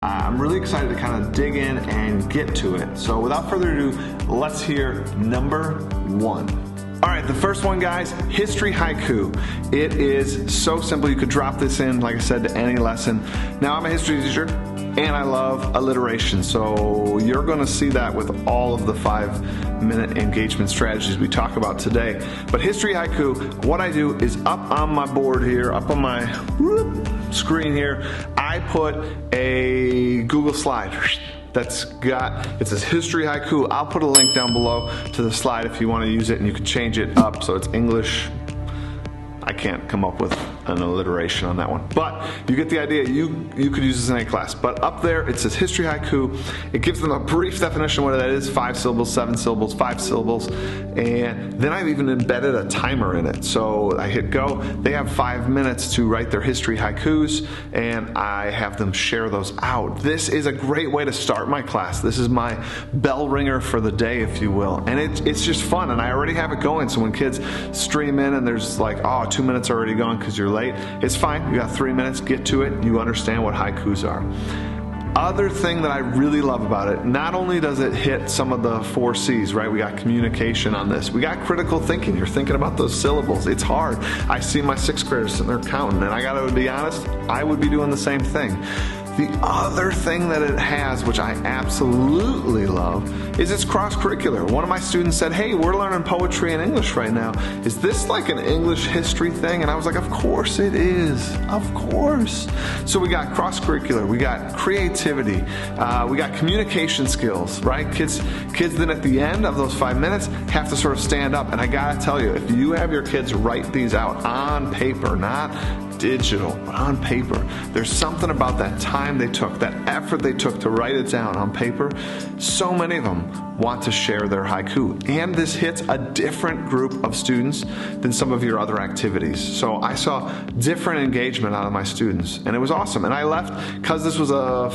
I'm really excited to kind of dig in and get to it. So without further ado, let's hear number 1. All right, the first one, guys, history haiku. It is so simple. You could drop this in, like I said, to any lesson. Now, I'm a history teacher, and I love alliteration. So you're going to see that with all of the 5-minute engagement strategies we talk about today. But history haiku, what I do is up on my board here, up on my screen here, I put a Google slide it says history haiku. I'll put a link down below to the slide if you want to use it, and you can change it up so it's English. I can't come up with an alliteration on that one, but you get the idea. You could use this in any class, but up there it says history haiku. It gives them a brief definition of what that is: 5 syllables, 7 syllables, 5 syllables, and then I've even embedded a timer in it. So I hit go. They have 5 minutes to write their history haikus, and I have them share those out. This is a great way to start my class. This is my bell ringer for the day, if you will, and it's just fun, and I already have it going. So when kids stream in and there's like, oh, 2 minutes already gone because you're late, it's fine. You got 3 minutes, get to it. You understand what haikus are. Other thing that I really love about it, not only does it hit some of the 4 C's, right? We got communication on this. We got critical thinking. You're thinking about those syllables. It's hard. I see my 6th graders sitting there counting, and I gotta be honest, I would be doing the same thing. The other thing that it has, which I absolutely love, is it's cross-curricular. One of my students said, hey, we're learning poetry and English right now. Is this like an English history thing? And I was like, of course it is. Of course. So we got cross-curricular, we got creativity, we got communication skills, right? Kids then at the end of those 5 minutes have to sort of stand up. And I gotta tell you, if you have your kids write these out on paper, not digital, but on paper, there's something about that time they took, that effort they took to write it down on paper. So many of them want to share their haiku, and this hits a different group of students than some of your other activities. So I saw different engagement out of my students, and it was awesome. And I left, because this was a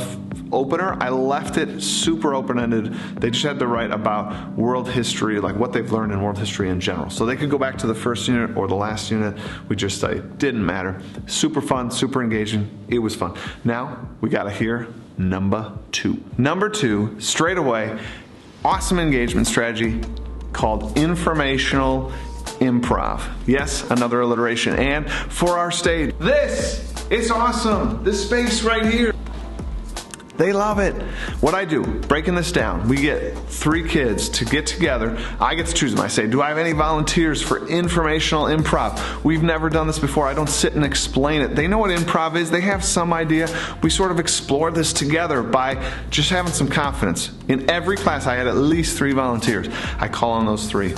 opener, I left it super open-ended. They just had to write about world history, like what they've learned in world history in general. So they could go back to the first unit or the last unit we just studied. Didn't matter. Super fun, super engaging. It was fun. Now we gotta hear number 2. Number 2, straight away, awesome engagement strategy called Informational Improv. Yes, another alliteration. And for our stage, it's awesome. This space right here. They love it. What I do, breaking this down, we get 3 kids to get together. I get to choose them. I say, do I have any volunteers for informational improv? We've never done this before. I don't sit and explain it. They know what improv is. They have some idea. We sort of explore this together by just having some confidence. In every class, I had at least 3 volunteers. I call on those 3.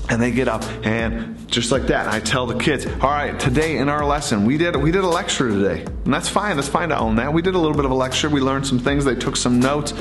And they get up, and just like that, I tell the kids, all right, today in our lesson, we did a lecture today. And that's fine to own that. We did a little bit of a lecture, we learned some things, they took some notes.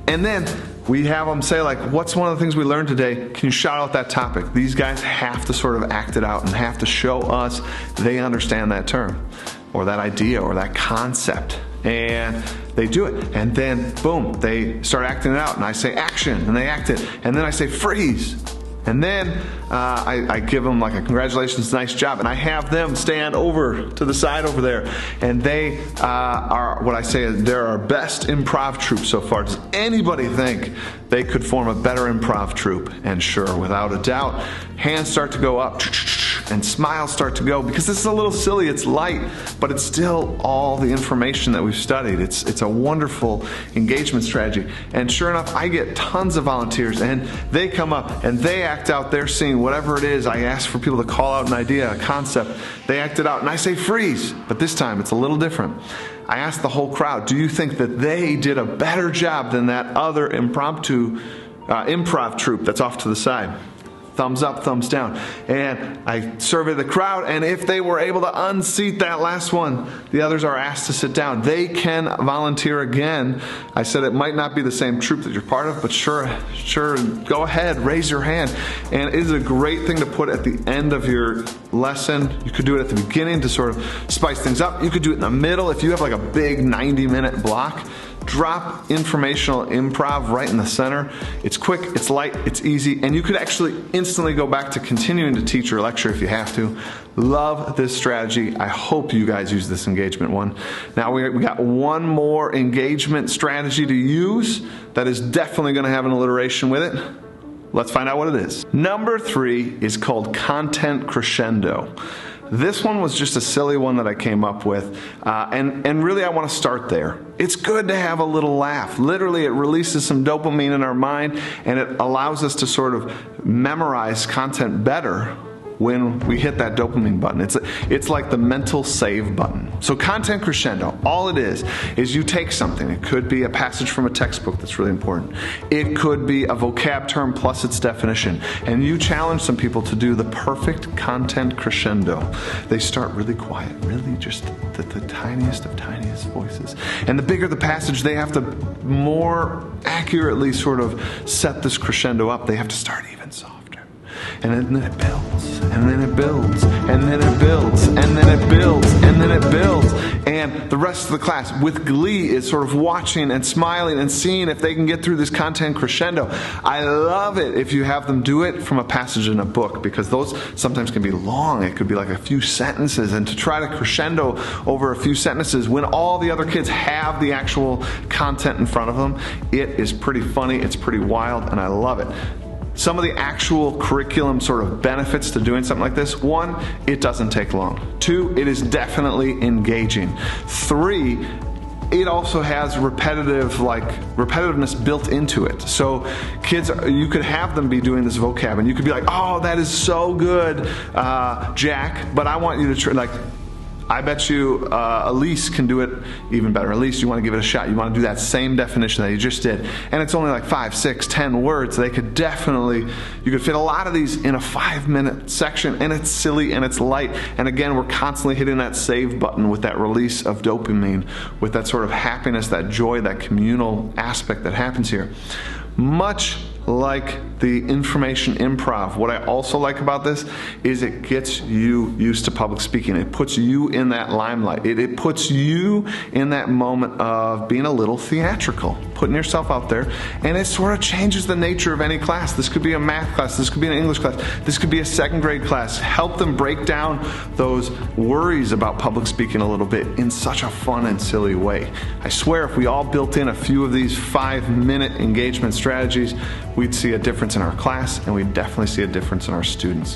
And then we have them say, like, what's one of the things we learned today? Can you shout out that topic? These guys have to sort of act it out and have to show us they understand that term or that idea or that concept. And they do it, and then boom, they start acting it out, and I say action, and they act it, and then I say freeze. And then I give them like a congratulations, nice job, and I have them stand over to the side over there, and they are what I say is they're our best improv troupe so far. Does anybody think they could form a better improv troupe? And sure, without a doubt, hands start to go up and smiles start to go, because this is a little silly, it's light, but it's still all the information that we've studied. It's a wonderful engagement strategy. And sure enough, I get tons of volunteers, and they come up and they act out their scene, whatever it is. I ask for people to call out an idea, a concept. They act it out, and I say freeze, but this time it's a little different. I ask the whole crowd, do you think that they did a better job than that other impromptu improv troupe that's off to the side? Thumbs up, thumbs down. And I survey the crowd, and if they were able to unseat that last one, the others are asked to sit down. They can volunteer again. I said it might not be the same troupe that you're part of, but sure, go ahead, raise your hand. And it is a great thing to put at the end of your lesson. You could do it at the beginning to sort of spice things up. You could do it in the middle. If you have like a big 90-minute block, drop informational improv right in the center. It's quick, it's light, it's easy, and you could actually instantly go back to continuing to teach your lecture if you have to. Love this strategy. I hope you guys use this engagement one. Now we got one more engagement strategy to use that is definitely going to have an alliteration with it. Let's find out what it is. Number 3 is called content crescendo. This one was just a silly one that I came up with, and really I want to start there. It's good to have a little laugh. Literally, it releases some dopamine in our mind, and it allows us to sort of memorize content better when we hit that dopamine button. It's like the mental save button. So content crescendo, all it is you take something. It could be a passage from a textbook that's really important. It could be a vocab term plus its definition. And you challenge some people to do the perfect content crescendo. They start really quiet, really just the tiniest of tiniest voices. And the bigger the passage, they have to more accurately sort of set this crescendo up. They have to start even softer. And then it builds, and then it builds, and then it builds, and then it builds, and then it builds. And the rest of the class, with glee, is sort of watching and smiling and seeing if they can get through this content crescendo. I love it if you have them do it from a passage in a book, because those sometimes can be long. It could be like a few sentences, and to try to crescendo over a few sentences when all the other kids have the actual content in front of them, it is pretty funny, it's pretty wild, and I love it. Some of the actual curriculum sort of benefits to doing something like this: 1, it doesn't take long. 2, it is definitely engaging. 3, it also has repetitiveness built into it. So kids, you could have them be doing this vocab, and you could be like, "Oh, that is so good, Jack, but I want you to try," I bet you Elise can do it even better. Elise, you want to give it a shot. You want to do that same definition that you just did. And it's only like 5, 6, 10 words. You could fit a lot of these in a 5-minute section, and it's silly and it's light. And again, we're constantly hitting that save button with that release of dopamine, with that sort of happiness, that joy, that communal aspect that happens here. Much like the information improv, what I also like about this is it gets you used to public speaking. It puts you in that limelight. It puts you in that moment of being a little theatrical, putting yourself out there, and it sort of changes the nature of any class. This could be a math class, this could be an English class, this could be a 2nd grade class. Help them break down those worries about public speaking a little bit in such a fun and silly way. I swear if we all built in a few of these 5-minute engagement strategies, we'd see a difference in our class, and we'd definitely see a difference in our students.